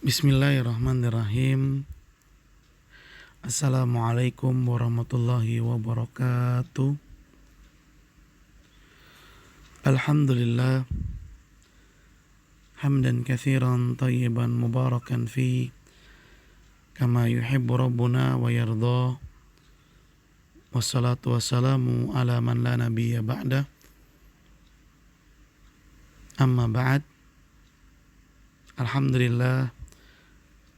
Bismillahirrahmanirrahim. Assalamualaikum warahmatullahi wabarakatuh. Alhamdulillah hamdan katsiran tayyiban mubarakan fi kama yuhibbu rabbuna wa yarda. Wassalatu wassalamu ala man la nabiyya ba'da. Amma ba'd. Alhamdulillah,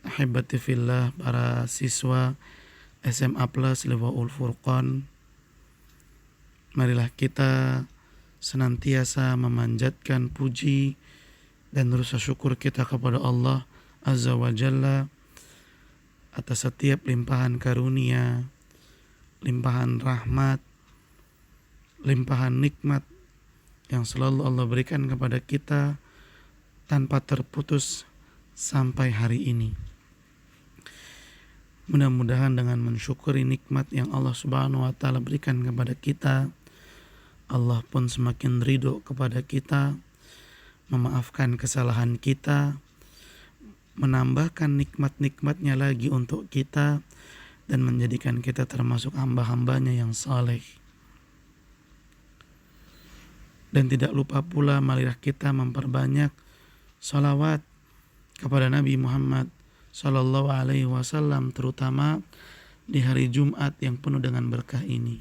ahibati fillah, para siswa SMA Plus Liwaul Furqan, marilah kita senantiasa memanjatkan puji dan rasa syukur kita kepada Allah Azza wa Jalla atas setiap limpahan karunia, limpahan rahmat, limpahan nikmat yang selalu Allah berikan kepada kita tanpa terputus sampai hari ini. Mudah-mudahan dengan mensyukuri nikmat yang Allah Subhanahu wa taala berikan kepada kita, Allah pun semakin ridho kepada kita, memaafkan kesalahan kita, menambahkan nikmat-nikmatnya lagi untuk kita, dan menjadikan kita termasuk hamba-hambanya yang saleh. Dan tidak lupa pula marilah kita memperbanyak salawat kepada Nabi Muhammad Sallallahu Alaihi Wasallam, terutama di hari Jumat yang penuh dengan berkah ini.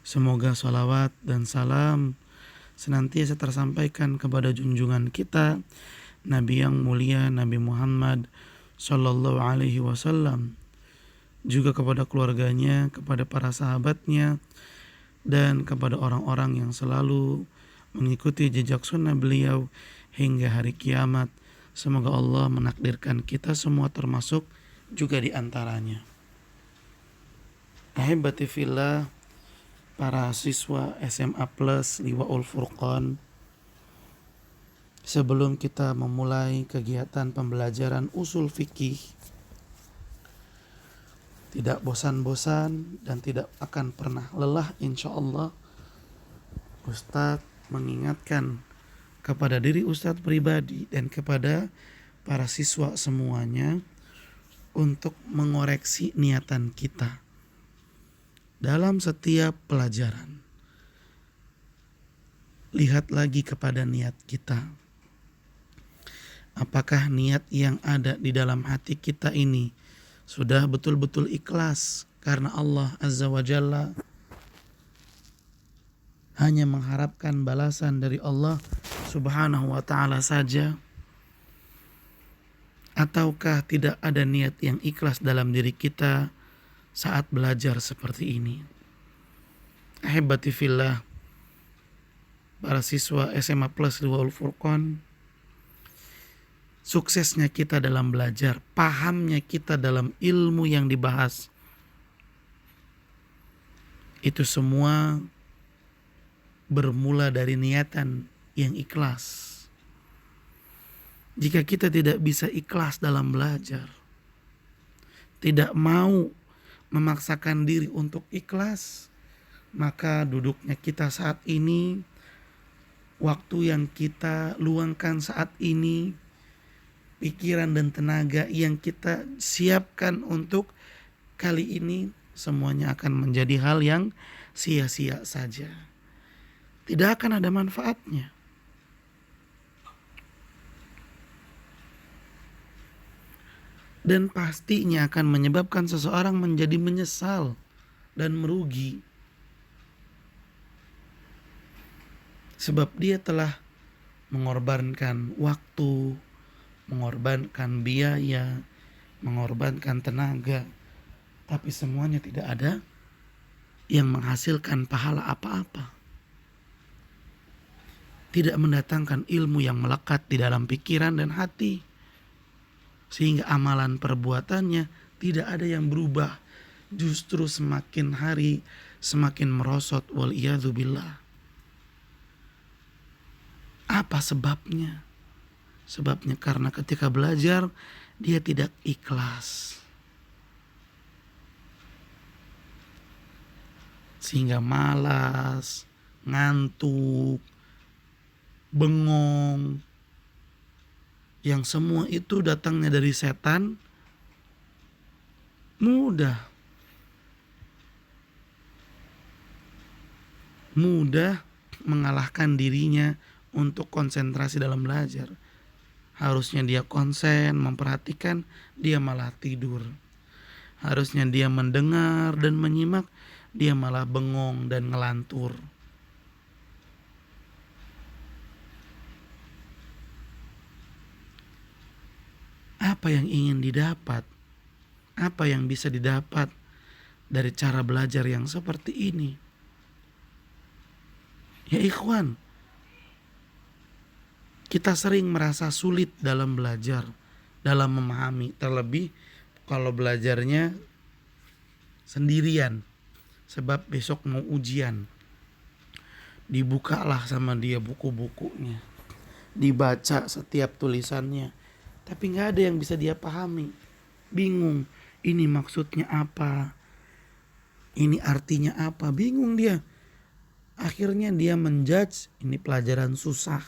Semoga salawat dan salam senantiasa tersampaikan kepada junjungan kita, Nabi yang mulia, Nabi Muhammad Sallallahu Alaihi Wasallam, juga kepada keluarganya, kepada para sahabatnya, dan kepada orang-orang yang selalu mengikuti jejak sunnah beliau hingga hari kiamat. Semoga Allah menakdirkan kita semua termasuk juga di antaranya. Ahibati fillah, para siswa SMA Plus Liwaul Furqan, sebelum kita memulai kegiatan pembelajaran usul fikih, tidak bosan-bosan dan tidak akan pernah lelah insyaallah, Ustadz mengingatkan kepada diri Ustadz pribadi dan kepada para siswa semuanya untuk mengoreksi niatan kita dalam setiap pelajaran. Lihat lagi kepada niat kita. Apakah niat yang ada di dalam hati kita ini sudah betul-betul ikhlas karena Allah Azza wa Jalla, hanya mengharapkan balasan dari Allah Subhanahu wa ta'ala saja? Ataukah tidak ada niat yang ikhlas dalam diri kita saat belajar seperti ini? Ahibati fillah, para siswa SMA Plus Liwaul Furqan, suksesnya kita dalam belajar, pahamnya kita dalam ilmu yang dibahas, itu semua bermula dari niatan yang ikhlas. Jika kita tidak bisa ikhlas dalam belajar, tidak mau memaksakan diri untuk ikhlas, maka duduknya kita saat ini, waktu yang kita luangkan saat ini, pikiran dan tenaga yang kita siapkan untuk kali ini, semuanya akan menjadi hal yang sia-sia saja. Tidak akan ada manfaatnya. Dan pastinya akan menyebabkan seseorang menjadi menyesal dan merugi. Sebab dia telah mengorbankan waktu, mengorbankan biaya, mengorbankan tenaga, tapi semuanya tidak ada yang menghasilkan pahala apa-apa. Tidak mendatangkan ilmu yang melekat di dalam pikiran dan hati, sehingga amalan perbuatannya tidak ada yang berubah, justru semakin hari semakin merosot. Waliyadzubillah. Apa sebabnya? Sebabnya karena ketika belajar dia tidak ikhlas, sehingga malas, ngantuk, bengong, yang semua itu datangnya dari setan, mudah mengalahkan dirinya untuk konsentrasi dalam belajar. Harusnya dia konsen, memperhatikan, dia malah tidur. Harusnya dia mendengar dan menyimak, dia malah bengong dan ngelantur. Apa yang ingin didapat? Apa yang bisa didapat dari cara belajar yang seperti ini? Ya ikhwan, kita sering merasa sulit dalam belajar, dalam memahami, terlebih kalau belajarnya sendirian, sebab besok mau ujian. Dibukalah sama dia buku-bukunya, dibaca setiap tulisannya, tapi nggak ada yang bisa dia pahami. Bingung, ini maksudnya apa, ini artinya apa, bingung dia. Akhirnya dia menjudge ini pelajaran susah,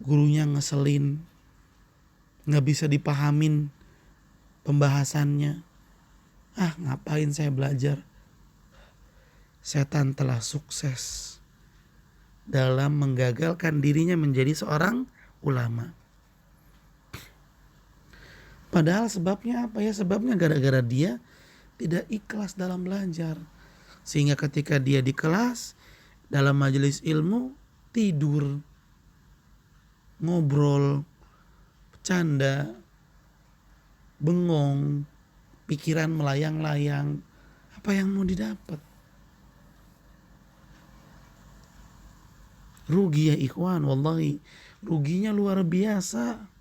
gurunya ngeselin, nggak bisa dipahamin pembahasannya. Ngapain saya belajar? Setan telah sukses dalam menggagalkan dirinya menjadi seorang ulama. Padahal sebabnya apa ya? Sebabnya gara-gara dia tidak ikhlas dalam belajar. Sehingga ketika dia di kelas, dalam majelis ilmu, tidur, ngobrol, bercanda, bengong, pikiran melayang-layang. Apa yang mau didapat? Rugi ya ikhwan, wallahi. Ruginya luar biasa.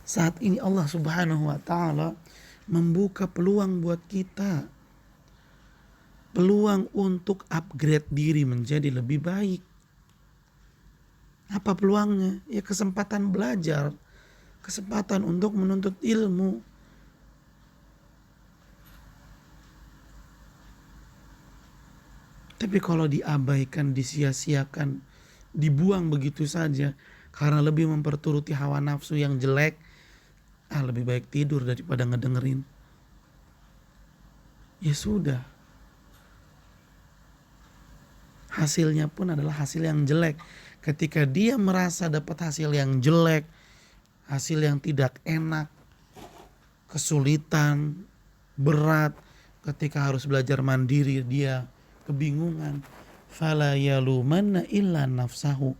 Saat ini Allah Subhanahu wa taala membuka peluang buat kita. Peluang untuk upgrade diri menjadi lebih baik. Apa peluangnya? Ya kesempatan belajar, kesempatan untuk menuntut ilmu. Tapi kalau diabaikan, disia-siakan, dibuang begitu saja karena lebih memperturuti hawa nafsu yang jelek, lebih baik tidur daripada ngedengerin. Ya sudah. Hasilnya pun adalah hasil yang jelek. Ketika dia merasa dapat hasil yang jelek, hasil yang tidak enak, kesulitan, berat, ketika harus belajar mandiri dia kebingungan. Fala yalumanna illa nafsahu.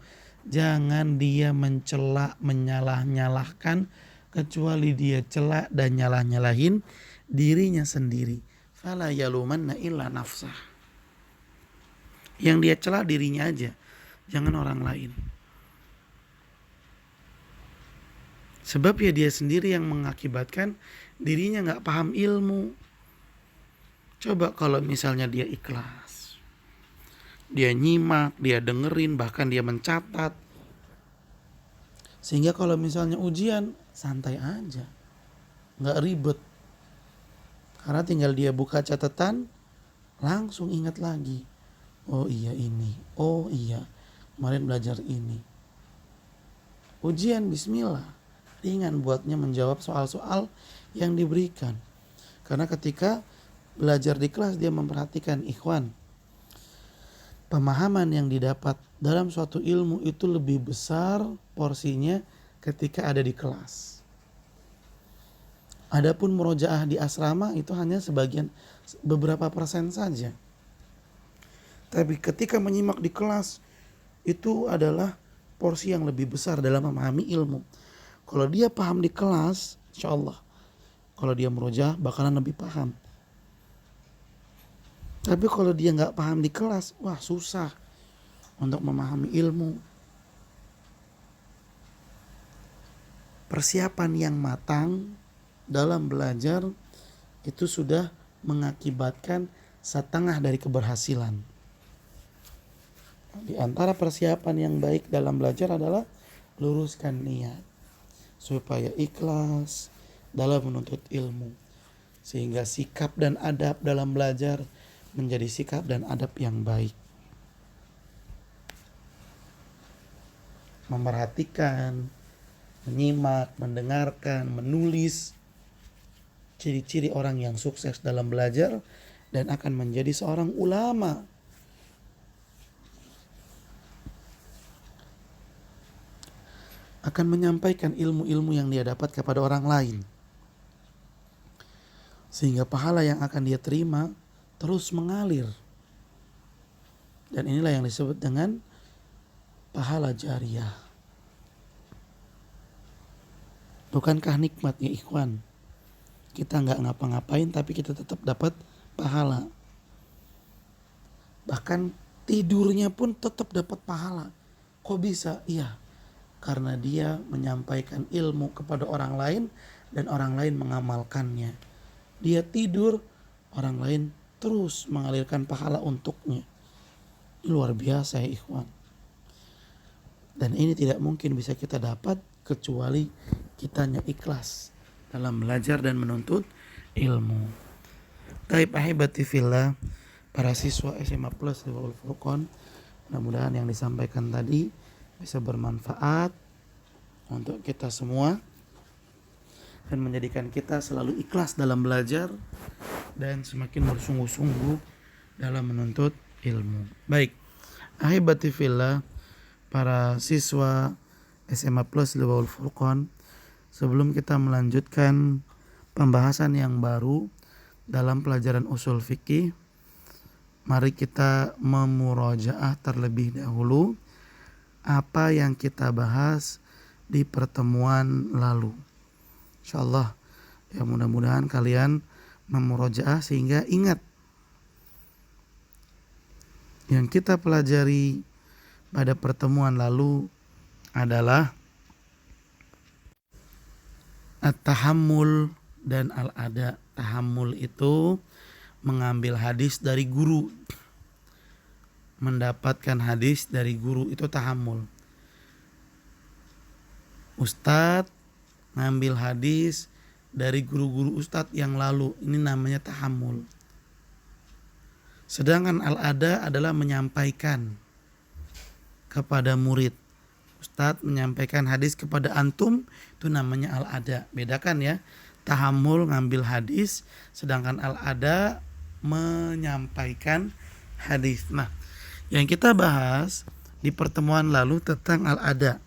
Jangan dia mencela, menyalah-nyalahkan, kecuali dia celak dan nyalah-nyalahin dirinya sendiri. Fala yalumanna illa nafsah. Yang dia cela dirinya aja, jangan orang lain. Sebab ya dia sendiri yang mengakibatkan dirinya gak paham ilmu. Coba kalau misalnya dia ikhlas, dia nyimak, dia dengerin, bahkan dia mencatat. Sehingga kalau misalnya ujian, santai aja, gak ribet. Karena tinggal dia buka catatan, langsung ingat lagi. Oh iya ini, oh iya kemarin belajar ini. Ujian bismillah, ringan buatnya menjawab soal-soal yang diberikan. Karena ketika belajar di kelas dia memperhatikan, ikhwan, pemahaman yang didapat dalam suatu ilmu itu lebih besar porsinya ketika ada di kelas. Adapun murojaah di asrama itu hanya sebagian, beberapa persen saja. Tapi ketika menyimak di kelas, itu adalah porsi yang lebih besar dalam memahami ilmu. Kalau dia paham di kelas, insya Allah, kalau dia murojaah bakalan lebih paham. Tapi kalau dia gak paham di kelas, wah susah untuk memahami ilmu. Persiapan yang matang dalam belajar itu sudah mengakibatkan setengah dari keberhasilan. Di antara persiapan yang baik dalam belajar adalah luruskan niat supaya ikhlas dalam menuntut ilmu, sehingga sikap dan adab dalam belajar menjadi sikap dan adab yang baik. memperhatikan, menyimak, mendengarkan, menulis. Ciri-ciri orang yang sukses dalam belajar dan akan menjadi seorang ulama. Akan menyampaikan ilmu-ilmu yang dia dapat kepada orang lain. Sehingga pahala yang akan dia terima terus mengalir. Dan inilah yang disebut dengan pahala jariyah. Bukankah nikmat ya ikhwan? Kita nggak ngapa-ngapain tapi kita tetap dapat pahala. Bahkan tidurnya pun tetap dapat pahala. Kok bisa? Iya, karena dia menyampaikan ilmu kepada orang lain dan orang lain mengamalkannya. Dia tidur, orang lain terus mengalirkan pahala untuknya. Luar biasa ya ikhwan. Dan ini tidak mungkin bisa kita dapat kecuali kitanya ikhlas dalam belajar dan menuntut ilmu. Taib ahibati fillah, para siswa SMA Plus Liwaul Furqan, mudah-mudahan yang disampaikan tadi bisa bermanfaat untuk kita semua dan menjadikan kita selalu ikhlas dalam belajar dan semakin bersungguh-sungguh dalam menuntut ilmu. Baik, ahibati fillah, para siswa SMA Plus Liwaul Furqan, sebelum kita melanjutkan pembahasan yang baru dalam pelajaran usul fikih, mari kita memurajaah terlebih dahulu apa yang kita bahas di pertemuan lalu. Insyaallah ya, mudah-mudahan kalian memurajaah sehingga ingat yang kita pelajari pada pertemuan lalu adalah at-tahammul dan al-ada. Tahammul itu mengambil hadis dari guru, mendapatkan hadis dari guru, itu tahammul. Ustadz ngambil hadis dari guru-guru ustadz yang lalu, ini namanya tahammul. Sedangkan al-ada adalah menyampaikan kepada murid. Ustadz menyampaikan hadis kepada antum, itu namanya al-ada. Bedakan ya, tahammul ngambil hadis, sedangkan al-ada menyampaikan hadis. Nah, yang kita bahas di pertemuan lalu tentang al-ada,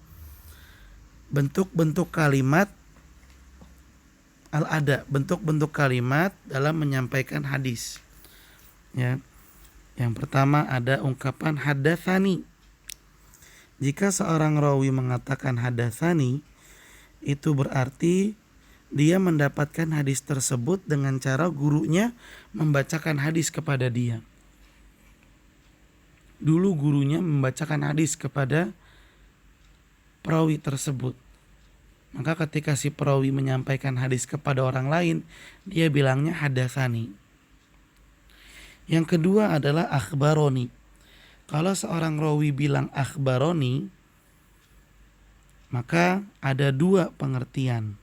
bentuk-bentuk kalimat al-ada, bentuk-bentuk kalimat dalam menyampaikan hadis. Ya, yang pertama ada ungkapan hadatsani. Jika seorang rawi mengatakan hadatsani, itu berarti dia mendapatkan hadis tersebut dengan cara gurunya membacakan hadis kepada dia. Dulu gurunya membacakan hadis kepada perawi tersebut. Maka ketika si perawi menyampaikan hadis kepada orang lain, dia bilangnya hadatsani. Yang kedua adalah akhbaroni. Kalau seorang rawi bilang akhbaroni, maka ada dua pengertian.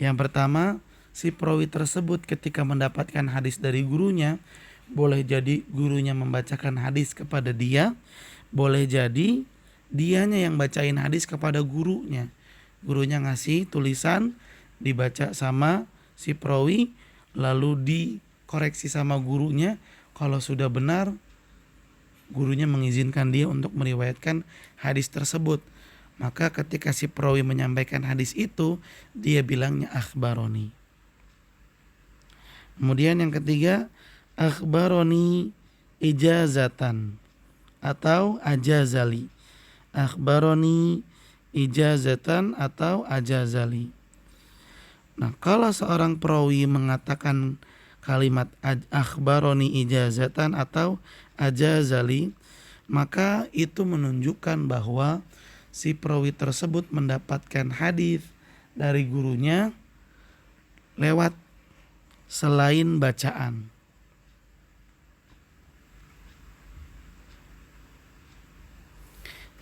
Yang pertama, si perawi tersebut ketika mendapatkan hadis dari gurunya, boleh jadi gurunya membacakan hadis kepada dia, boleh jadi dianya yang bacain hadis kepada gurunya. Gurunya ngasih tulisan, dibaca sama si perawi, lalu dikoreksi sama gurunya. Kalau sudah benar, gurunya mengizinkan dia untuk meriwayatkan hadis tersebut. Maka ketika si perawi menyampaikan hadis itu, dia bilangnya akhbaroni. Kemudian yang ketiga, akhbaroni ijazatan atau ajazali. Akhbaroni ijazatan atau ajazali. Nah, kalau seorang perawi mengatakan kalimat akhbaroni ijazatan atau ajazali, maka itu menunjukkan bahwa si perawi tersebut mendapatkan hadis dari gurunya lewat selain bacaan.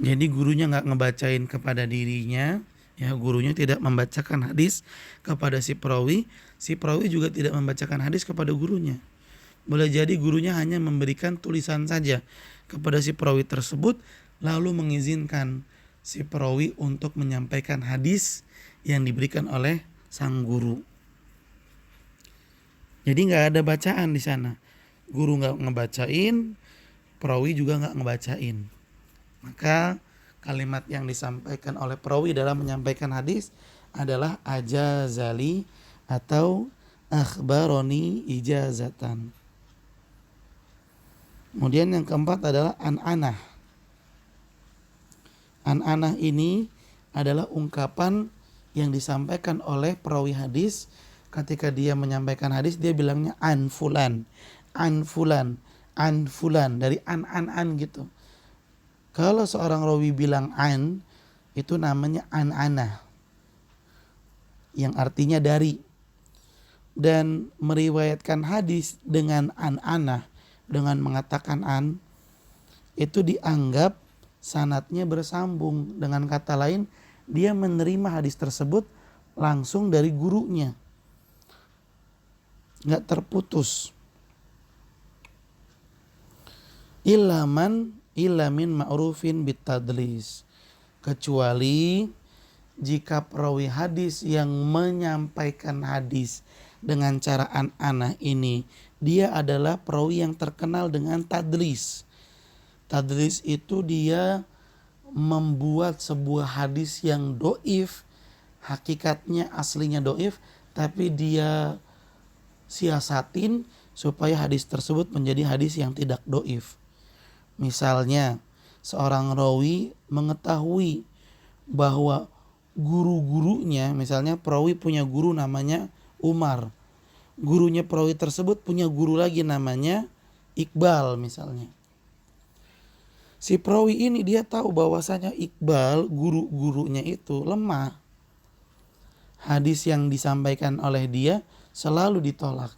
Jadi gurunya nggak ngebacain kepada dirinya, ya, gurunya tidak membacakan hadis kepada si perawi juga tidak membacakan hadis kepada gurunya. Boleh jadi gurunya hanya memberikan tulisan saja kepada si perawi tersebut, lalu mengizinkan si perawi untuk menyampaikan hadis yang diberikan oleh sang guru. Jadi nggak ada bacaan di sana. Guru nggak ngebacain, perawi juga nggak ngebacain. Maka kalimat yang disampaikan oleh perawi dalam menyampaikan hadis adalah ajazali atau akhbaroni ijazatan. Kemudian yang keempat adalah an-anah. An-anah ini adalah ungkapan yang disampaikan oleh perawi hadis. Ketika dia menyampaikan hadis, dia bilangnya an fulan, an fulan, an fulan, dari an gitu. Kalau seorang rawi bilang an, itu namanya an-anah, yang artinya dari. Dan meriwayatkan hadis dengan an-anah, dengan mengatakan an, itu dianggap sanadnya bersambung. Dengan kata lain, dia menerima hadis tersebut langsung dari gurunya, nggak terputus. Ilamin ma'rufin bitadlis, kecuali jika perawi hadis yang menyampaikan hadis dengan cara an-anah ini, dia adalah perawi yang terkenal dengan tadlis. Tadlis itu dia membuat sebuah hadis yang doif, hakikatnya aslinya doif, tapi dia siasatin supaya hadis tersebut menjadi hadis yang tidak doif. Misalnya seorang rawi mengetahui bahwa guru-gurunya, misalnya perawi punya guru namanya Umar, gurunya perawi tersebut punya guru lagi namanya Iqbal misalnya. Si perawi ini dia tahu bahwasanya Iqbal, guru-gurunya itu lemah. Hadis yang disampaikan oleh dia selalu ditolak.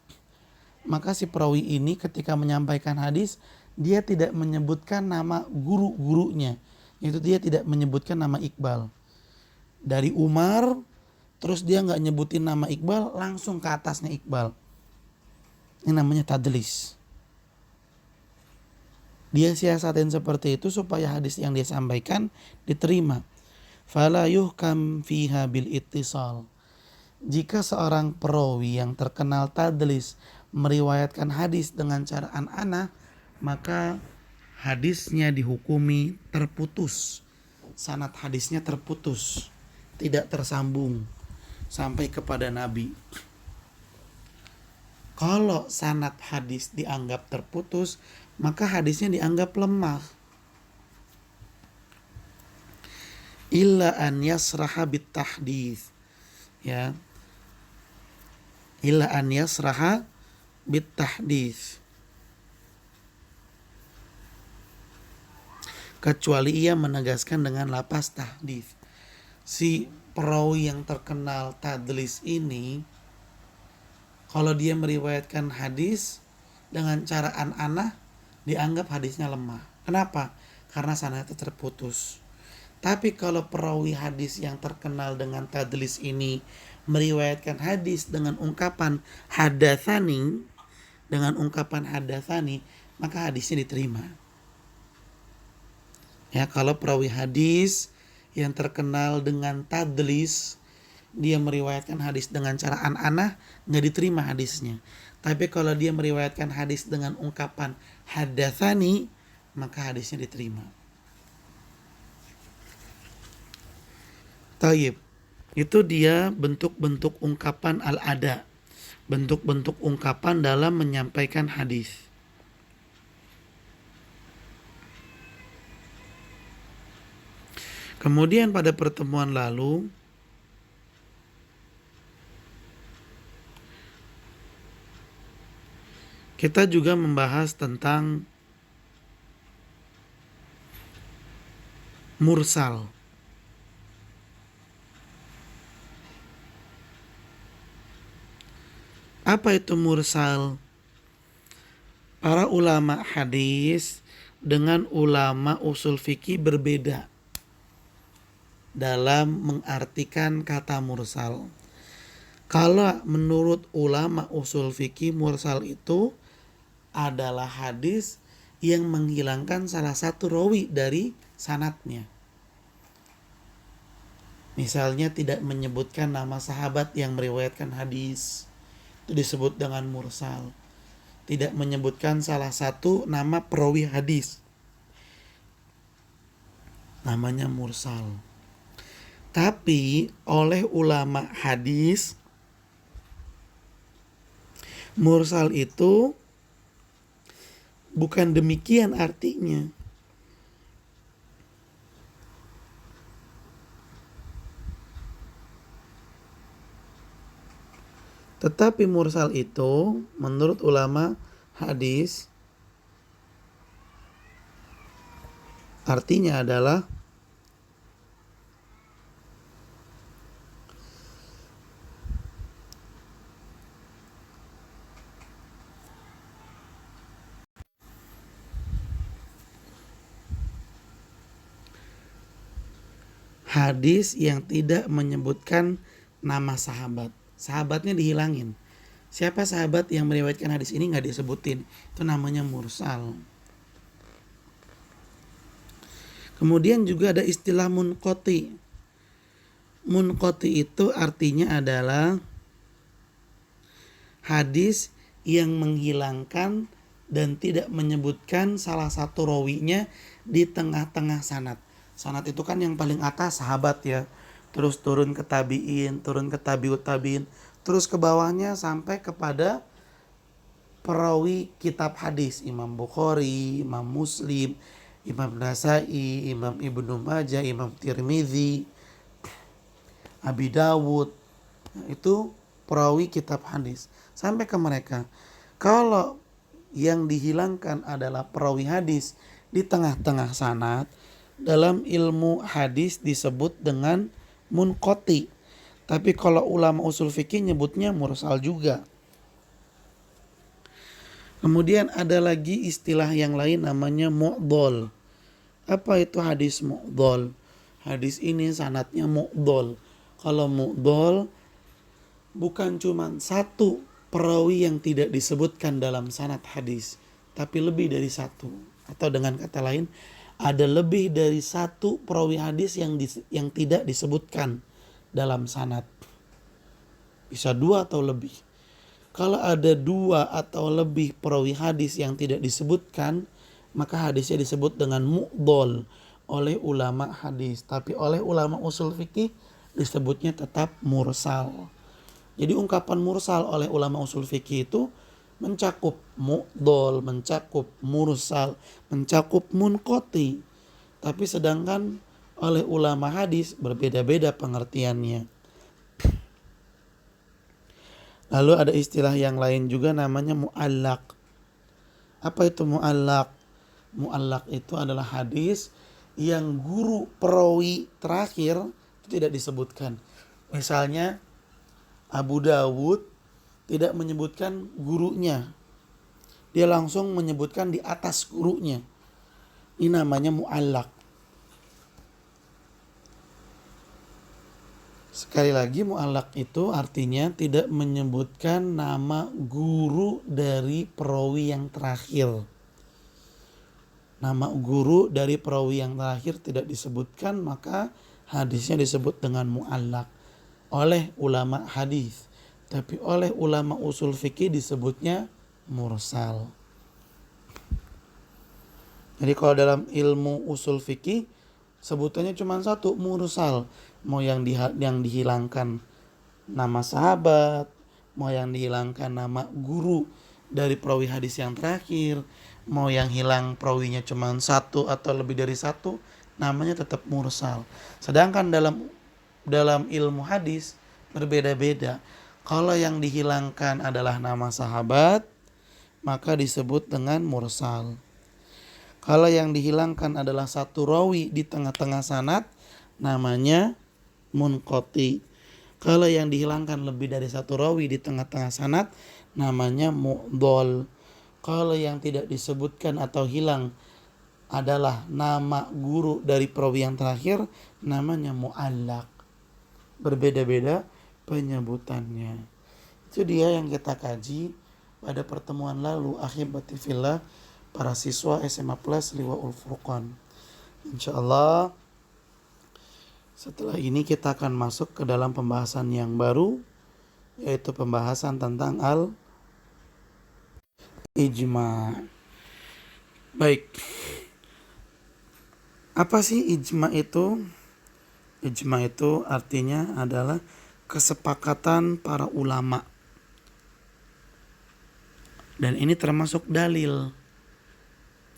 Maka si perawi ini ketika menyampaikan hadis, dia tidak menyebutkan nama guru-gurunya. Itu dia tidak menyebutkan nama Iqbal. Dari Umar, terus dia nggak nyebutin nama Iqbal, langsung ke atasnya Iqbal. Ini namanya tadlis. Dia siasatin seperti itu supaya hadis yang dia sampaikan diterima. Fala yuhkam fiha bil ittisal. Jika seorang perawi yang terkenal tadlis meriwayatkan hadis dengan cara an-anah, maka hadisnya dihukumi terputus. Sanad hadisnya terputus, tidak tersambung sampai kepada Nabi. Kalau sanad hadis dianggap terputus, maka hadisnya dianggap lemah. Illa an yasraha bit tahdits. Ya. Illa an yasraha bit tahdits. Kecuali ia menegaskan dengan lapas tahdits. Si perawi yang terkenal tadlis ini, kalau dia meriwayatkan hadis dengan cara an-anah, dianggap hadisnya lemah. Kenapa? Karena sanadnya terputus. Tapi kalau perawi hadis yang terkenal dengan tadlis ini meriwayatkan hadis dengan ungkapan hadatsani, maka hadisnya diterima. Ya, kalau perawi hadis yang terkenal dengan tadlis, dia meriwayatkan hadis dengan cara an-anah, nggak diterima hadisnya. Tapi kalau dia meriwayatkan hadis dengan ungkapan hadatsani, maka hadisnya diterima. Taib. Itu dia bentuk-bentuk ungkapan al-ada. Bentuk-bentuk ungkapan dalam menyampaikan hadis. Kemudian pada pertemuan lalu, kita juga membahas tentang mursal. Apa itu mursal? Para ulama hadis dengan ulama usul fikih berbeda dalam mengartikan kata mursal. Kalau menurut ulama usul fikih, mursal itu adalah hadis yang menghilangkan salah satu rawi dari sanadnya. Misalnya tidak menyebutkan nama sahabat yang meriwayatkan hadis, itu disebut dengan mursal. Tidak menyebutkan salah satu nama perawi hadis, namanya mursal. Tapi oleh ulama hadis, mursal itu bukan demikian artinya. Tetapi mursal itu menurut ulama hadis artinya adalah hadis yang tidak menyebutkan nama sahabat. Sahabatnya dihilangin. Siapa sahabat yang meriwayatkan hadis ini nggak disebutin. Itu namanya mursal. Kemudian juga ada istilah munqati. Munqati itu artinya adalah hadis yang menghilangkan dan tidak menyebutkan salah satu rawinya di tengah-tengah sanad. Sanad itu kan yang paling atas sahabat ya. Terus turun ke tabi'in, turun ke tabi'ut tabi'in, terus ke bawahnya sampai kepada perawi kitab hadis, Imam Bukhari, Imam Muslim, Imam Nasai, Imam Ibnu Majah, Imam Tirmizi, Abi Dawud. Itu perawi kitab hadis sampai ke mereka. Kalau yang dihilangkan adalah perawi hadis di tengah-tengah sanad, dalam ilmu hadis disebut dengan munqati. Tapi kalau ulama usul fikih nyebutnya mursal juga. Kemudian ada lagi istilah yang lain namanya mu'dhal. Apa itu hadis mu'dhal? Hadis ini sanadnya mu'dhal. Kalau mu'dhal bukan cuma satu perawi yang tidak disebutkan dalam sanad hadis, tapi lebih dari satu. Atau dengan kata lain, ada lebih dari satu perawi hadis yang tidak disebutkan dalam sanad. Bisa dua atau lebih. Kalau ada dua atau lebih perawi hadis yang tidak disebutkan, maka hadisnya disebut dengan mu'dhal oleh ulama hadis. Tapi oleh ulama usul fikih disebutnya tetap mursal. Jadi ungkapan mursal oleh ulama usul fikih itu mencakup mu'dhal, mencakup mursal, mencakup munqati. Tapi sedangkan oleh ulama hadis berbeda-beda pengertiannya. Lalu ada istilah yang lain juga namanya mu'allaq. Apa itu mu'allaq? Mu'allaq itu adalah hadis yang guru perawi terakhir itu tidak disebutkan. Misalnya Abu Dawud tidak menyebutkan gurunya. Dia langsung menyebutkan di atas gurunya. Ini namanya mu'allaq. Sekali lagi mu'allaq itu artinya tidak menyebutkan nama guru dari perawi yang terakhir. Nama guru dari perawi yang terakhir tidak disebutkan, maka hadisnya disebut dengan mu'allaq oleh ulama hadis. Tapi oleh ulama usul fikih disebutnya mursal. Jadi kalau dalam ilmu usul fikih sebutannya cuma satu, mursal. Mau yang dihilangkan nama sahabat, mau yang dihilangkan nama guru dari perawi hadis yang terakhir, mau yang hilang perawinya cuma satu atau lebih dari satu, namanya tetap mursal. Sedangkan dalam ilmu hadis berbeda-beda. Kalau yang dihilangkan adalah nama sahabat, maka disebut dengan mursal. Kalau yang dihilangkan adalah satu rawi di tengah-tengah sanad, namanya munqati. Kalau yang dihilangkan lebih dari satu rawi di tengah-tengah sanad, namanya mu'dhal. Kalau yang tidak disebutkan atau hilang adalah nama guru dari perawi yang terakhir, namanya mu'allaq. Berbeda-beda penyebutannya. Itu dia yang kita kaji pada pertemuan lalu, akhibati fillah, para siswa SMA Plus Liwaul Furqan. Insyaallah Setelah ini kita akan masuk ke dalam pembahasan yang baru, yaitu pembahasan tentang al-ijma. Baik, apa sih ijma itu? Ijma itu artinya adalah kesepakatan para ulama. Dan ini termasuk dalil,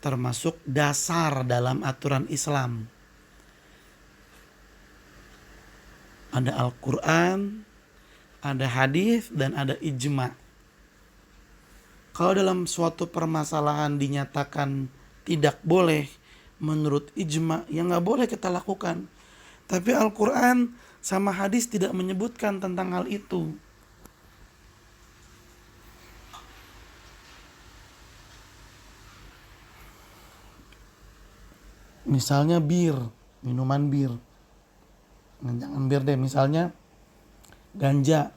termasuk dasar dalam aturan Islam. Ada Al-Quran, ada hadis, dan ada ijma. Kalau dalam suatu permasalahan dinyatakan tidak boleh menurut ijma, ya nggak boleh kita lakukan. Tapi Al-Quran sama hadis tidak menyebutkan tentang hal itu. Misalnya minuman bir. Jangan bir deh, misalnya ganja.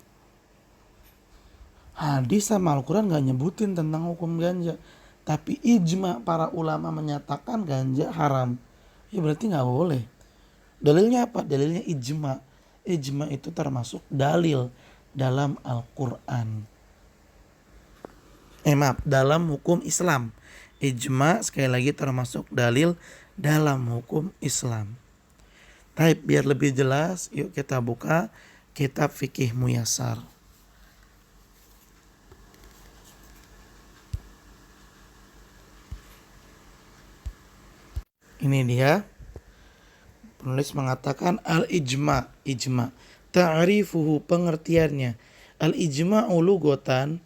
Hadis sama Al-Quran gak nyebutin tentang hukum ganja. Tapi ijma para ulama menyatakan ganja haram. Ya berarti gak boleh. Dalilnya apa? Dalilnya ijma. Ijma itu termasuk dalil dalam Al-Quran. Dalam hukum Islam. Ijma sekali lagi termasuk dalil dalam hukum Islam. Tapi biar lebih jelas, yuk kita buka kitab Fikih Muyassar. Ini dia. Penulis mengatakan al-ijma. Ta'rifuhu, pengertiannya. Al-ijma'u lughatan.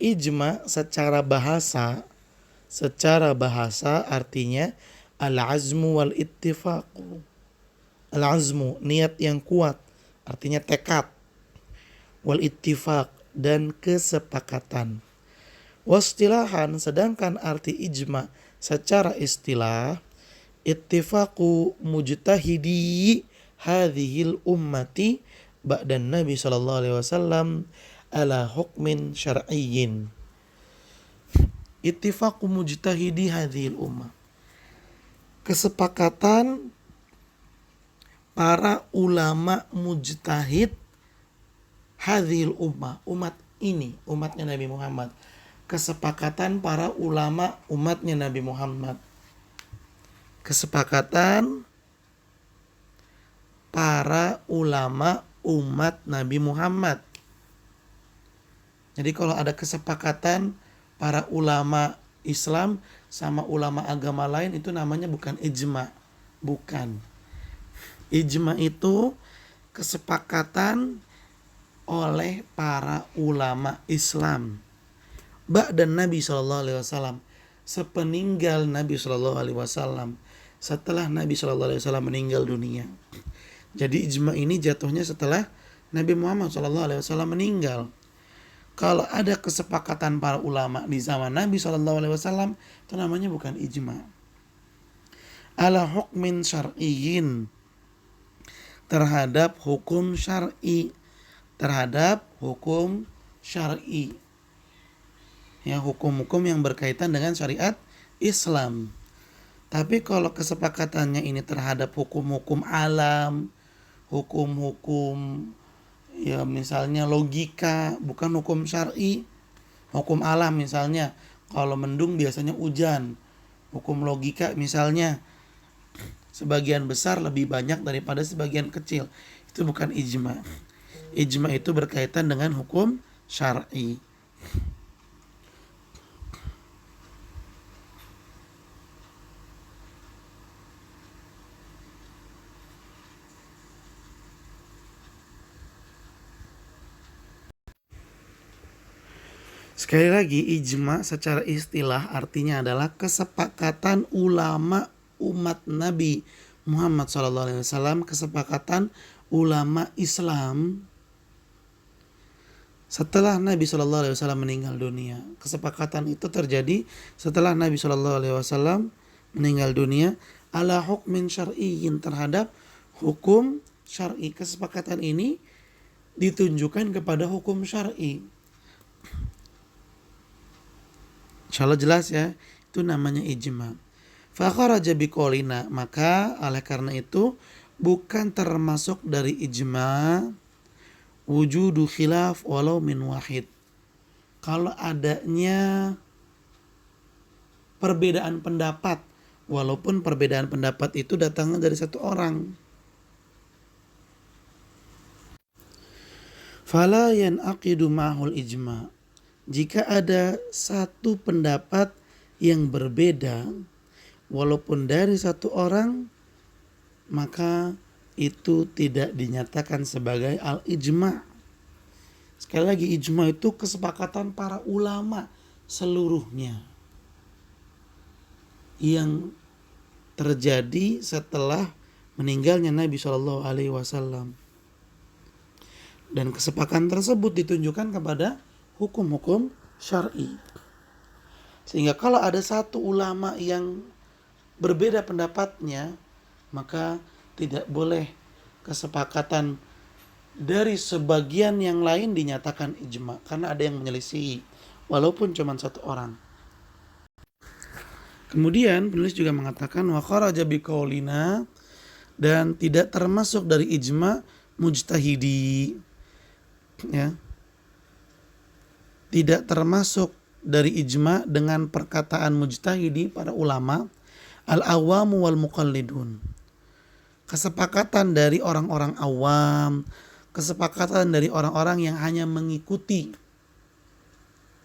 Ijma secara bahasa artinya al-azmu wal ittifaqu. Al-azmu, niat yang kuat, artinya tekad. Wal ittifaq, dan kesepakatan. Wastilahan, sedangkan arti ijma secara istilah, ittifaqu mujtahidi hadhil ummati ba'dan Nabi sallallahu alaihi wasallam ala hukmin syar'iyyin. Ittifaqu mujtahidi hadhil ummah, kesepakatan para ulama mujtahid hadhil ummah, umat ini, umatnya Nabi Muhammad. Kesepakatan para ulama umatnya Nabi Muhammad. Kesepakatan para ulama umat Nabi Muhammad. Jadi kalau ada kesepakatan para ulama Islam sama ulama agama lain, itu namanya bukan ijma. Bukan. Ijma itu kesepakatan oleh para ulama Islam. Ba'dan Nabi SAW, sepeninggal Nabi SAW, setelah Nabi SAW meninggal dunia. Jadi ijma ini jatuhnya setelah Nabi Muhammad SAW meninggal. Kalau ada kesepakatan para ulama di zaman Nabi SAW, itu namanya bukan ijma. Ala hukmin syar'iyyin, terhadap hukum syar'i. Ya, hukum-hukum yang berkaitan dengan syariat Islam. Tapi kalau kesepakatannya ini terhadap hukum-hukum alam, hukum-hukum ya misalnya logika, bukan hukum syar'i. Hukum alam misalnya, kalau mendung biasanya hujan. Hukum logika misalnya, sebagian besar lebih banyak daripada sebagian kecil. Itu bukan ijma. Ijma itu berkaitan dengan hukum syar'i. Sekali lagi, ijma secara istilah artinya adalah kesepakatan ulama umat Nabi Muhammad SAW, kesepakatan ulama Islam setelah Nabi SAW meninggal dunia. Kesepakatan itu terjadi setelah Nabi SAW meninggal dunia ala hukmin syar'iyyin, terhadap hukum syar'i. Kesepakatan ini ditunjukkan kepada hukum syar'i. Insyaallah jelas ya, itu namanya ijma. Fakharaja biqaulina, maka oleh karena itu bukan termasuk dari ijma wujudu khilaf walau min wahid. Kalau adanya perbedaan pendapat, walaupun perbedaan pendapat itu datangnya dari satu orang. Fala yanaqidu ma'hul ijma. Jika ada satu pendapat yang berbeda, walaupun dari satu orang, maka itu tidak dinyatakan sebagai al-ijma. Sekali lagi, ijma itu kesepakatan para ulama seluruhnya yang terjadi setelah meninggalnya Nabi Shallallahu Alaihi Wasallam. Dan kesepakatan tersebut ditunjukkan kepada hukum-hukum syar'i. Sehingga kalau ada satu ulama yang berbeda pendapatnya, maka tidak boleh kesepakatan dari sebagian yang lain dinyatakan ijma, karena ada yang menyelisihi walaupun cuma satu orang. Kemudian penulis juga mengatakan wa kharaja biqaulina, dan tidak termasuk dari ijma mujtahidi, ya. Tidak termasuk dari ijma dengan perkataan mujtahidi para ulama al-awamu wal muqallidun. Kesepakatan dari orang-orang awam, kesepakatan dari orang-orang yang hanya mengikuti.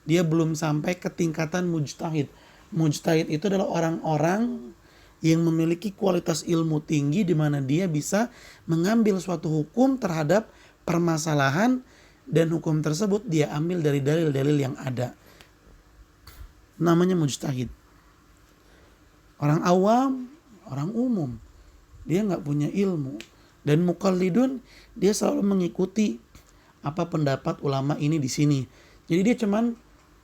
Dia belum sampai ke tingkatan mujtahid. Mujtahid itu adalah orang-orang yang memiliki kualitas ilmu tinggi di mana dia bisa mengambil suatu hukum terhadap permasalahan, dan hukum tersebut dia ambil dari dalil-dalil yang ada. Namanya mujtahid. Orang awam, orang umum, dia nggak punya ilmu. Dan muqallidun, dia selalu mengikuti apa pendapat ulama ini di sini. Jadi dia cuman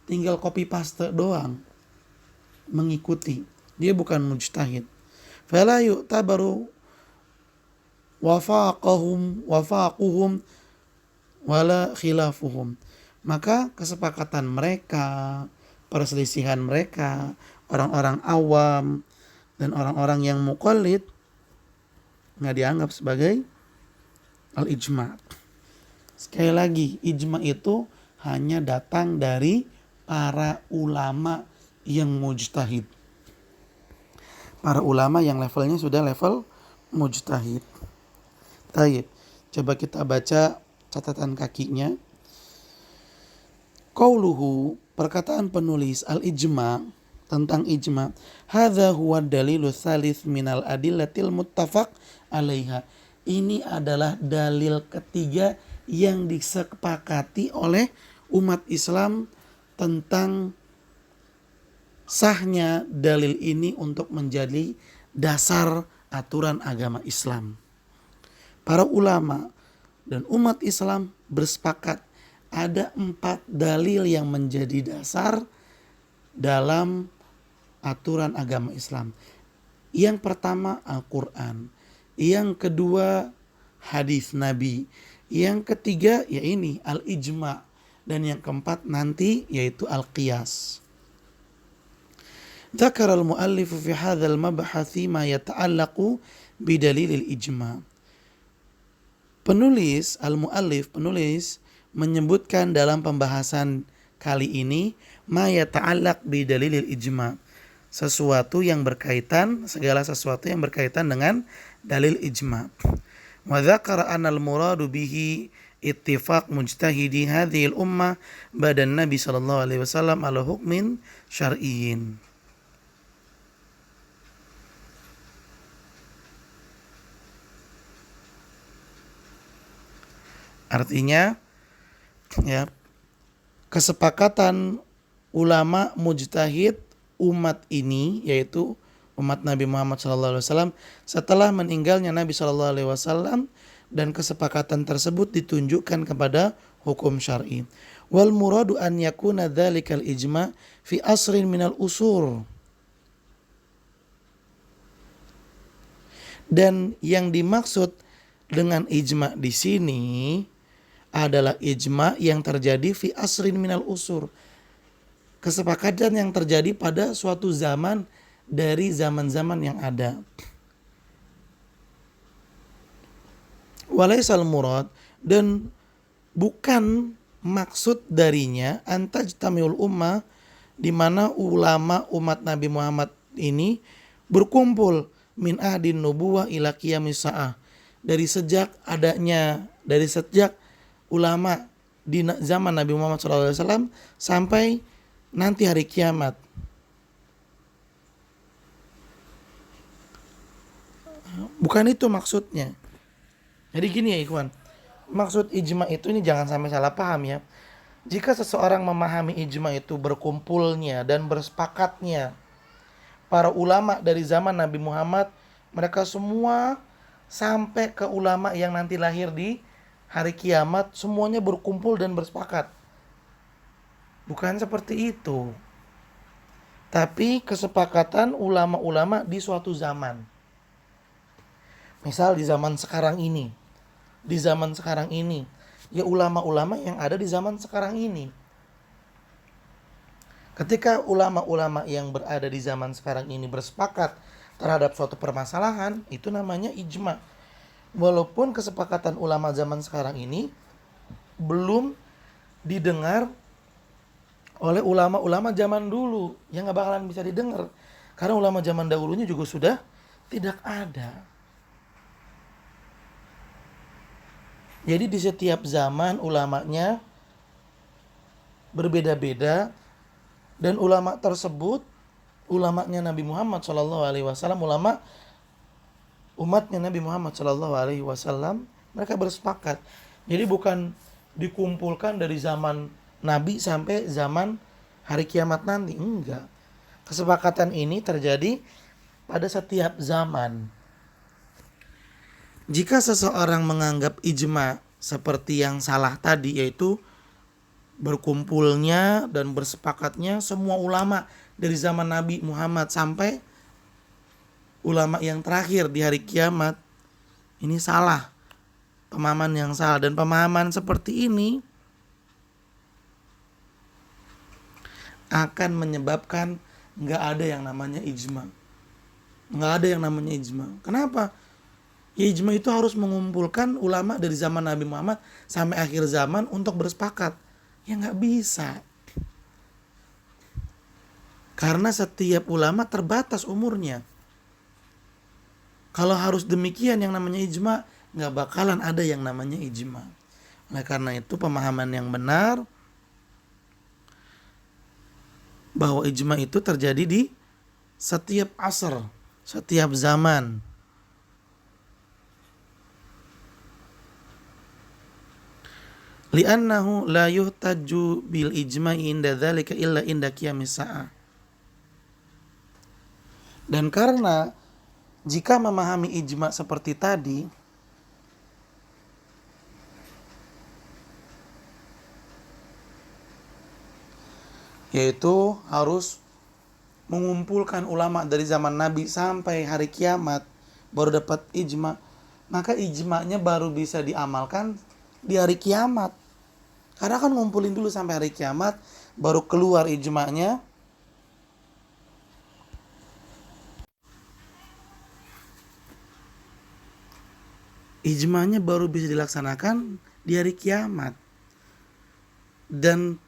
tinggal copy paste doang, mengikuti. Dia bukan mujtahid. Fala yu'tabaru wafaquhum wala khilafuhum. Maka kesepakatan mereka, perselisihan mereka, orang-orang awam dan orang-orang yang muqallid nggak dianggap sebagai al-ijma. Sekali lagi, ijma itu hanya datang dari para ulama yang mujtahid. Para ulama yang levelnya sudah level mujtahid. Baik, coba kita baca catatan kakinya. Qauluhu, perkataan penulis al-ijma, tentang ijma, hadza huwa dalilu tsalits minal adillatil muttafaq alaiha. Ini adalah dalil ketiga yang disepakati oleh umat Islam tentang sahnya dalil ini untuk menjadi dasar aturan agama Islam. Para ulama dan umat Islam bersepakat ada 4 dalil yang menjadi dasar dalam aturan agama Islam. Yang pertama Al-Quran, yang kedua hadis Nabi, yang ketiga ya ini al-ijma, dan yang keempat nanti yaitu al-qiyas. Dzakara al-muallif fi hadzal mabhathi ma yata'allaqu bidalil al-ijma. Penulis menyebutkan dalam pembahasan kali ini ma yata'allaq bidalil al-ijma, segala sesuatu yang berkaitan dengan dalil ijma. Wa dzakara anal muradu bihi ittifaq mujtahidi hadhil ummah badan Nabi sallallahu alaihi wasallam ala hukmin syar'iyyin. Artinya ya, kesepakatan ulama mujtahid umat ini, yaitu umat Nabi Muhammad SAW setelah meninggalnya Nabi SAW, dan kesepakatan tersebut ditunjukkan kepada hukum syar'i. Wal muradu an yakuna dzalikal ijma fi asrin minal usur. Dan yang dimaksud dengan ijma di sini adalah ijma yang terjadi fi asrin minal usur. Kesepakatan yang terjadi pada suatu zaman dari zaman-zaman yang ada. Walaisal murad, dan bukan maksud darinya antajtamiul ummah, di mana ulama umat Nabi Muhammad ini berkumpul min ahdin nubuwah ila qiyamis saah, dari sejak ulama di zaman Nabi Muhammad SAW sampai nanti hari kiamat. Bukan itu maksudnya. Jadi gini ya ikhwan, maksud ijma itu ini jangan sampai salah paham ya. Jika seseorang memahami ijma itu berkumpulnya dan bersepakatnya para ulama dari zaman Nabi Muhammad, mereka semua sampai ke ulama yang nanti lahir di hari kiamat, semuanya berkumpul dan bersepakat. Bukan seperti itu. Tapi kesepakatan ulama-ulama di suatu zaman. Misal di zaman sekarang ini. Ya ulama-ulama yang ada di zaman sekarang ini. Ketika ulama-ulama yang berada di zaman sekarang ini bersepakat terhadap suatu permasalahan, itu namanya ijma. Walaupun kesepakatan ulama zaman sekarang ini belum didengar oleh ulama-ulama zaman dulu, yang gak bakalan bisa didengar. Karena ulama zaman dahulunya juga sudah tidak ada. Jadi di setiap zaman ulamanya berbeda-beda, dan ulama tersebut ulamanya Nabi Muhammad SAW, ulama umatnya Nabi Muhammad SAW, mereka bersepakat. Jadi bukan dikumpulkan dari zaman Nabi sampai zaman hari kiamat nanti, enggak. Kesepakatan ini terjadi pada setiap zaman. Jika seseorang menganggap ijma seperti yang salah tadi, yaitu berkumpulnya dan bersepakatnya semua ulama dari zaman Nabi Muhammad sampai ulama yang terakhir di hari kiamat, ini salah. Pemahaman yang salah, dan pemahaman seperti ini akan menyebabkan nggak ada yang namanya ijma. Kenapa? Ya, ijma itu harus mengumpulkan ulama dari zaman Nabi Muhammad sampai akhir zaman untuk bersepakat. Ya nggak bisa. Karena setiap ulama terbatas umurnya. Kalau harus demikian yang namanya ijma, nggak bakalan ada yang namanya ijma. Oleh karena itu pemahaman yang benar bahwa ijma itu terjadi di setiap asr, setiap zaman. Li'annahu la yuhtaju bil ijma'i inda dzalika illa inda qiyamis sa'ah. Dan karena jika memahami ijma seperti tadi, yaitu harus mengumpulkan ulama dari zaman Nabi sampai hari kiamat baru dapat ijma, maka ijma'nya baru bisa diamalkan di hari kiamat. Karena kan ngumpulin dulu sampai hari kiamat baru keluar ijma'nya. Ijma'nya baru bisa dilaksanakan di hari kiamat. Dan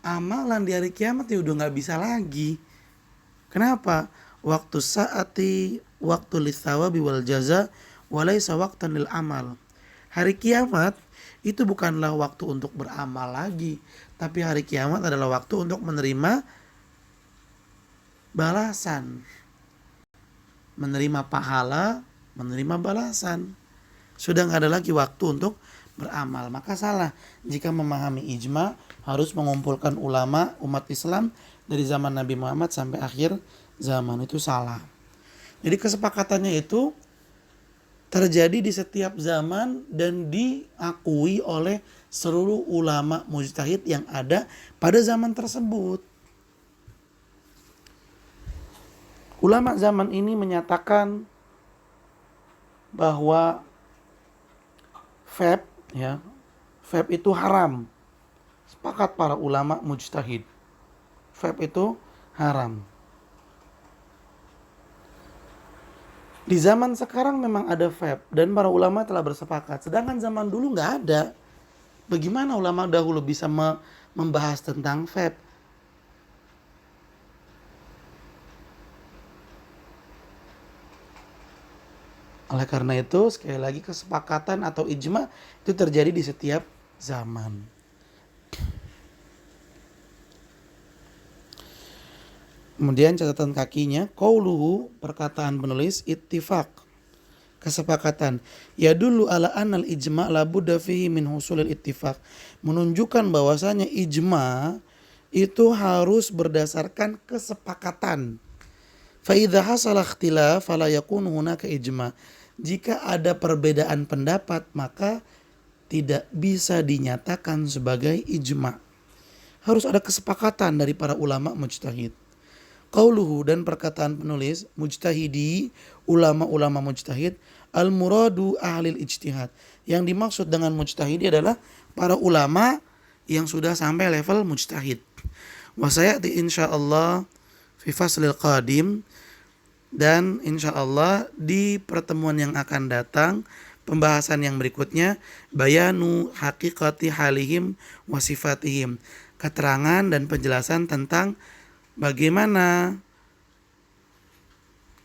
amalan di hari kiamat ya udah gak bisa lagi. Kenapa? Waktu saati waktu litsawabi wal jaza walaysa waqtan lil amal. Hari kiamat itu bukanlah waktu untuk beramal lagi, tapi hari kiamat adalah waktu untuk menerima balasan, menerima pahala, menerima balasan. Sudah gak ada lagi waktu untuk beramal. Maka salah jika memahami ijma harus mengumpulkan ulama umat Islam dari zaman Nabi Muhammad sampai akhir zaman. Itu salah. Jadi kesepakatannya itu terjadi di setiap zaman dan diakui oleh seluruh ulama mujtahid yang ada pada zaman tersebut. Ulama zaman ini menyatakan bahwa vape itu haram. Sepakat para ulama mujtahid. Vape itu haram. Di zaman sekarang memang ada vape dan para ulama telah bersepakat. Sedangkan zaman dulu nggak ada. Bagaimana ulama dahulu bisa membahas tentang vape? Oleh karena itu, sekali lagi kesepakatan atau ijma itu terjadi di setiap zaman. Kemudian catatan kakinya, qauluhu, perkataan penulis, ittifaq, kesepakatan. Ya dulu ala anal ijma la budda fihi min husulil ittifaq. Menunjukkan bahwasanya ijma itu harus berdasarkan kesepakatan. Fa idza hasala ikhtilaf fala yakunu hunaka ijma. Jika ada perbedaan pendapat maka tidak bisa dinyatakan sebagai ijma. Harus ada kesepakatan dari para ulama mujtahid. Qauluhu, dan perkataan penulis, mujtahidi, ulama-ulama mujtahid, al-muradu ahlil ijtihad. Yang dimaksud dengan mujtahidi adalah para ulama yang sudah sampai level mujtahid. Wa sayati insyaallah fi faslil qadim, dan insyaallah di pertemuan yang akan datang, pembahasan yang berikutnya, bayanu haqiqati halihim wa sifatihim, keterangan dan penjelasan tentang bagaimana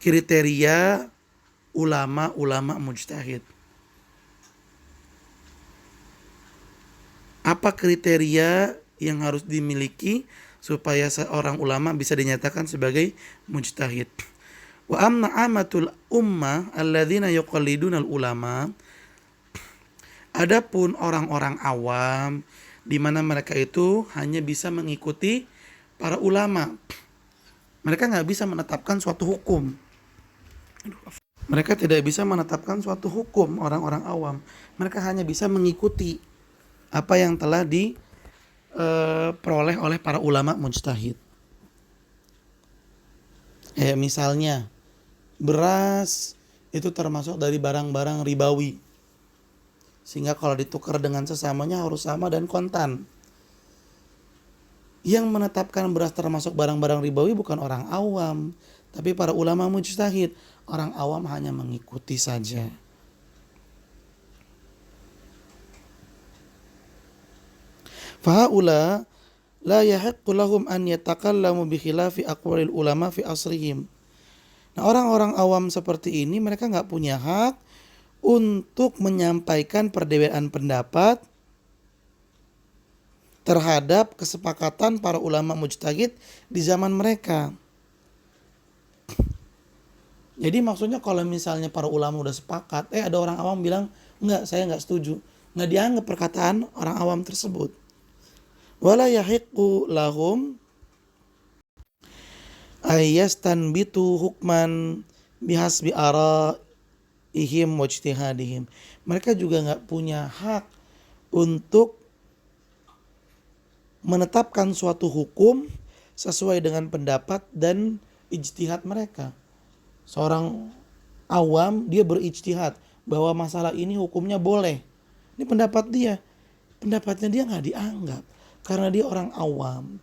kriteria ulama-ulama mujtahid. Apa kriteria yang harus dimiliki supaya seorang ulama bisa dinyatakan sebagai mujtahid. Wa amma amatul ummah alladzina yuqallidunal ulama. Adapun orang-orang awam di mana mereka itu hanya bisa mengikuti para ulama. Mereka nggak bisa menetapkan suatu hukum. Mereka tidak bisa menetapkan suatu hukum, orang-orang awam. Mereka hanya bisa mengikuti apa yang telah diperoleh oleh para ulama mujtahid. Misalnya, beras itu termasuk dari barang-barang ribawi. Sehingga kalau ditukar dengan sesamanya harus sama dan kontan. Yang menetapkan beras termasuk barang-barang ribawi bukan orang awam, tapi para ulama mujtahid. Orang awam hanya mengikuti saja. Fahaula la yahiqqu lahum an yatakallamu bi khilafi aqwalil ulama fi asrihim. Nah, orang-orang awam seperti ini mereka nggak punya hak untuk menyampaikan perbedaan pendapat terhadap kesepakatan para ulama mujtahid di zaman mereka. Jadi maksudnya kalau misalnya para ulama udah sepakat, ada orang awam bilang, enggak, saya enggak setuju. Enggak dianggap perkataan orang awam tersebut. Wala yahiqqu lahum ayyastanbitu hukman bihasbi araihim wajtihadihim. Mereka juga enggak punya hak untuk menetapkan suatu hukum sesuai dengan pendapat dan ijtihad mereka. Seorang awam dia berijtihad bahwa masalah ini hukumnya boleh. Ini pendapat dia. Pendapatnya dia nggak dianggap karena dia orang awam.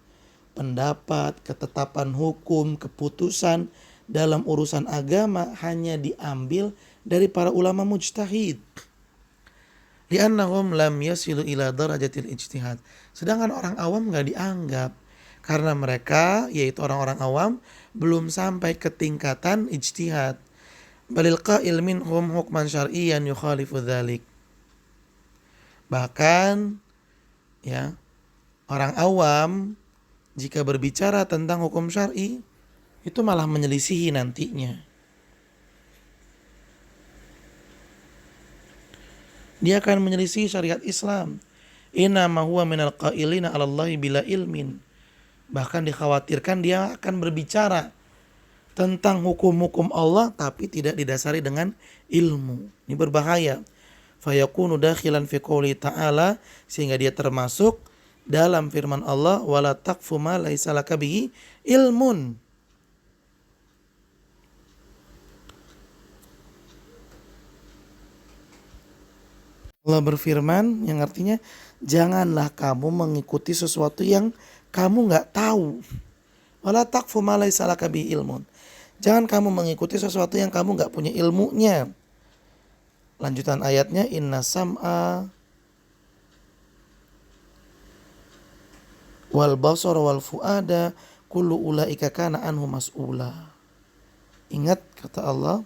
Pendapat, ketetapan hukum, keputusan dalam urusan agama hanya diambil dari para ulama mujtahid. Li'annahum lam yasilu ila darajatil ijtihad. Sedangkan orang awam nggak dianggap karena mereka, yaitu orang-orang awam, belum sampai ke tingkatan ijtihad. Balil qa'il minhum hukman syar'iyyan yukhalifu dzalik. Bahkan ya, orang awam jika berbicara tentang hukum syar'i itu malah menyelisihi nantinya. Dia akan menyelisih syariat Islam. Inna ma huwa minal qailina 'ala Allahi bila ilmin. Bahkan dikhawatirkan dia akan berbicara tentang hukum-hukum Allah tapi tidak didasari dengan ilmu. Ini berbahaya. Fayakunu dakhilan fi qouli ta'ala, sehingga dia termasuk dalam firman Allah, wala taqfu ma laisa laka bihi ilmun. Allah berfirman yang artinya janganlah kamu mengikuti sesuatu yang kamu nggak tahu. Wala taqfu ma laisa laka bihi ilmun. Jangan kamu mengikuti sesuatu yang kamu nggak punya ilmunya. Lanjutan ayatnya, inna sam'a wal basara wal fuada kullu ulaika kana anhu mas'ula. Ingat kata Allah,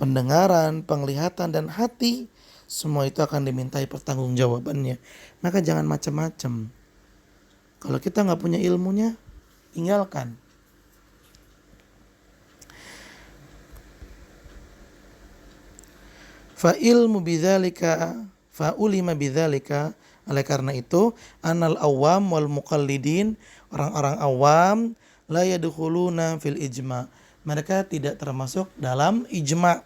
pendengaran, penglihatan dan hati semua itu akan dimintai pertanggungjawabannya. Maka jangan macam-macam. Kalau kita nggak punya ilmunya, tinggalkan. Fa ilmu bidzalika fa ulima bidzalika, oleh karena itu anal awam wal muqallidin, orang-orang awam la yadkhuluna fil ijma, mereka tidak termasuk dalam ijma.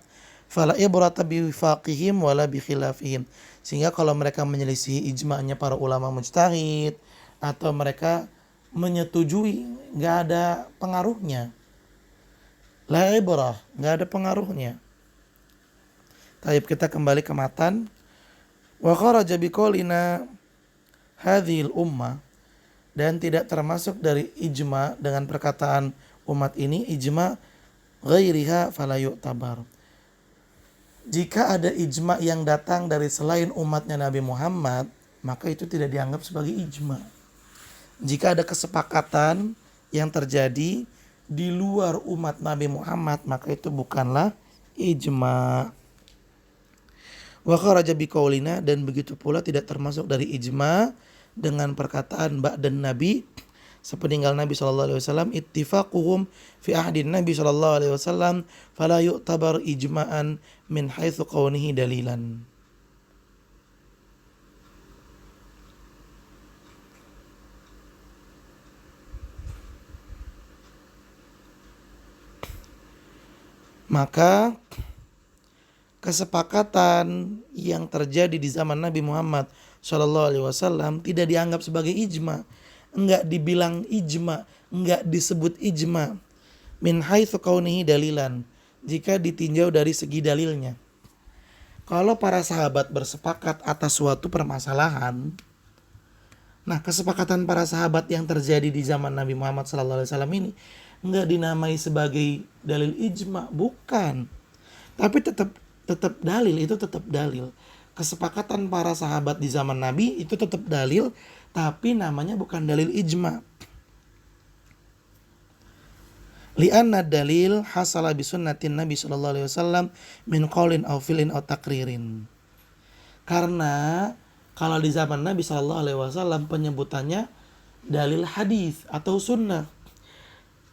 Fala ibrata bi wifaqihim wala bi khilafihim, sehingga kalau mereka menyelisihi ijma'nya para ulama mujtahid atau mereka menyetujui, nggak ada pengaruhnya. La ibrah, nggak ada pengaruhnya. Taib, kita kembali ke matan. Wa kharaja biqaulina hadhil ummah, dan tidak termasuk dari ijma dengan perkataan umat ini, ijma ghairiha fala yu'tabar. Jika ada ijma yang datang dari selain umatnya Nabi Muhammad, maka itu tidak dianggap sebagai ijma. Jika ada kesepakatan yang terjadi di luar umat Nabi Muhammad, maka itu bukanlah ijma. Wa kharaja biqaulina, dan begitu pula tidak termasuk dari ijma dengan perkataan ba'dan nabi, sepeninggal Nabi SAW, ittifaquhum fi ahdin Nabi SAW fala yu'tabar ijma'an min haitsu kaunihi dalilan. Maka kesepakatan yang terjadi di zaman Nabi Muhammad SAW tidak dianggap sebagai ijma, enggak dibilang ijma, enggak disebut ijma. Min haitsu kaunihi dalilan, jika ditinjau dari segi dalilnya. Kalau para sahabat bersepakat atas suatu permasalahan, nah kesepakatan para sahabat yang terjadi di zaman Nabi Muhammad SAW ini enggak dinamai sebagai dalil ijma, bukan. Tapi tetap dalil, itu tetap dalil. Kesepakatan para sahabat di zaman Nabi itu tetap dalil, tapi namanya bukan dalil ijma. Li'anna dalil hasala bi sunnatin Nabi sallallahu alaihi wasallam min qaulin aw fi'lin aw takririn. Karena kalau di zaman Nabi sallallahu alaihi wasallam penyebutannya dalil hadis atau sunnah.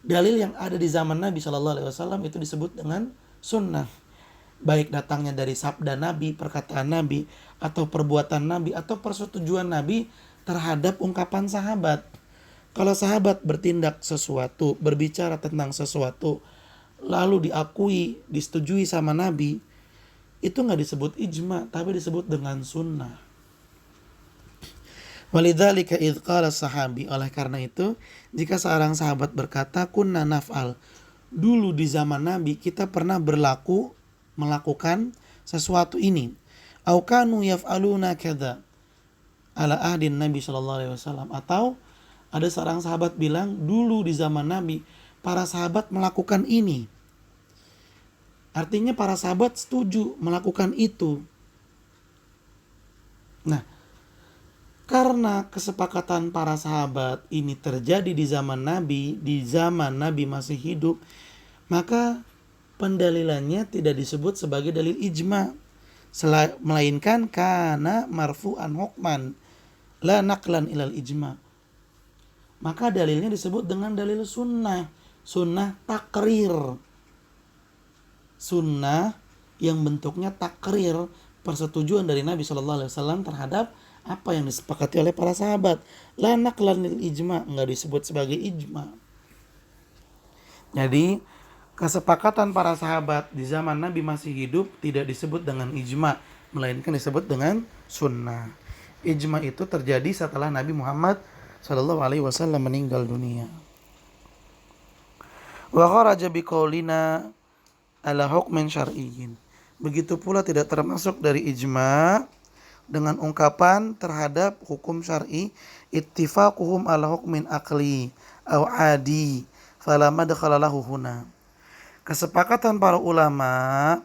Dalil yang ada di zaman Nabi sallallahu alaihi wasallam itu disebut dengan sunnah. Baik datangnya dari sabda Nabi, perkataan Nabi, atau perbuatan Nabi, atau persetujuan Nabi terhadap ungkapan sahabat. Kalau sahabat bertindak sesuatu, berbicara tentang sesuatu, lalu diakui, disetujui sama Nabi, itu nggak disebut ijma, tapi disebut dengan sunnah. Walidzalika idz qala sahabi, oleh karena itu, jika seorang sahabat berkata, kunna naf'al, dulu di zaman Nabi kita pernah melakukan sesuatu ini. Au kanu yaf'aluna kadza ala ahdin Nabi sallallahu alaihi wasallam, atau ada seorang sahabat bilang dulu di zaman Nabi para sahabat melakukan ini. Artinya para sahabat setuju melakukan itu. Nah, karena kesepakatan para sahabat ini terjadi di zaman Nabi masih hidup, maka pendalilannya tidak disebut sebagai dalil ijma, melainkan kana marfu'an hukman la naqlan ilal ijma. Maka dalilnya disebut dengan dalil sunnah, sunnah takrir, sunnah yang bentuknya takrir, persetujuan dari Nabi SAW terhadap apa yang disepakati oleh para sahabat. La naqlan lil ijma, enggak disebut sebagai ijma. Jadi kesepakatan para sahabat di zaman Nabi masih hidup tidak disebut dengan ijma, melainkan disebut dengan sunnah. Ijma itu terjadi setelah Nabi Muhammad sallallahu alaihi wasallam meninggal dunia. Wa kharaja biqaulina ala hukmin syar'iyyin. Begitu pula tidak termasuk dari ijma dengan ungkapan terhadap hukum syar'i, ittifaquhum ala hukmin aqli aw adi fala madkhala lahu huna. Kesepakatan para ulama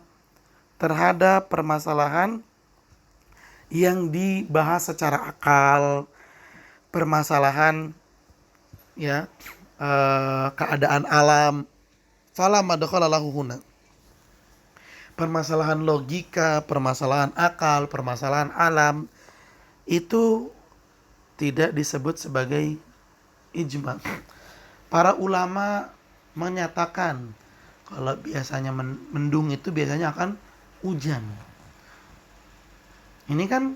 terhadap permasalahan yang dibahas secara akal, permasalahan ya keadaan alam, fala madkhala lahu huna. Permasalahan logika, permasalahan akal, permasalahan alam itu tidak disebut sebagai ijma. Para ulama menyatakan kalau biasanya mendung itu biasanya akan hujan. Ini kan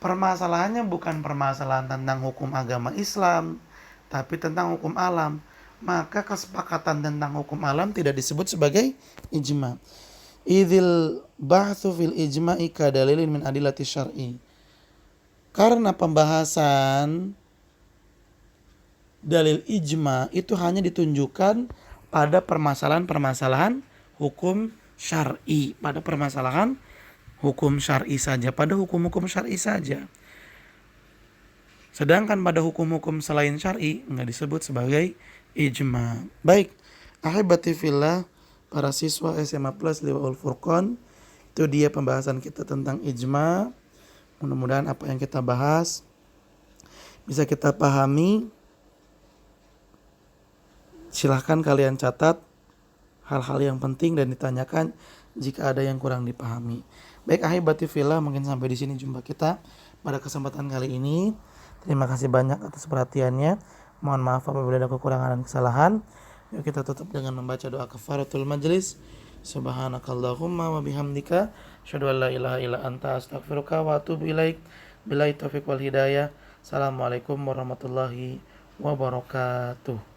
permasalahannya bukan permasalahan tentang hukum agama Islam, tapi tentang hukum alam. Maka kesepakatan tentang hukum alam tidak disebut sebagai ijma. Idzil bahtsu fil ijma'i kadalilin min adillati syar'i. Karena pembahasan dalil ijma itu hanya ditunjukkan pada permasalahan-permasalahan hukum syar'i, pada permasalahan hukum syar'i saja, pada hukum-hukum syar'i saja. Sedangkan pada hukum-hukum selain syar'i enggak disebut sebagai ijma. Baik, ahibati fillah, para siswa SMA Plus Liwaul Furqan, itu dia pembahasan kita tentang ijma. Mudah-mudahan apa yang kita bahas bisa kita pahami. Silahkan kalian catat hal-hal yang penting dan ditanyakan jika ada yang kurang dipahami. Baik, ahibati fillah, mungkin sampai di sini jumpa kita pada kesempatan kali ini. Terima kasih banyak atas perhatiannya. Mohon maaf apabila ada kekurangan dan kesalahan. Yuk kita tutup dengan membaca doa kafaratul majlis. Subhanakallahumma wa bihamdika asyhadu an la ilaha illa anta astaghfiruka wa atubu ilaik. Billahi taufiq wal hidayah. Assalamualaikum warahmatullahi wabarakatuh.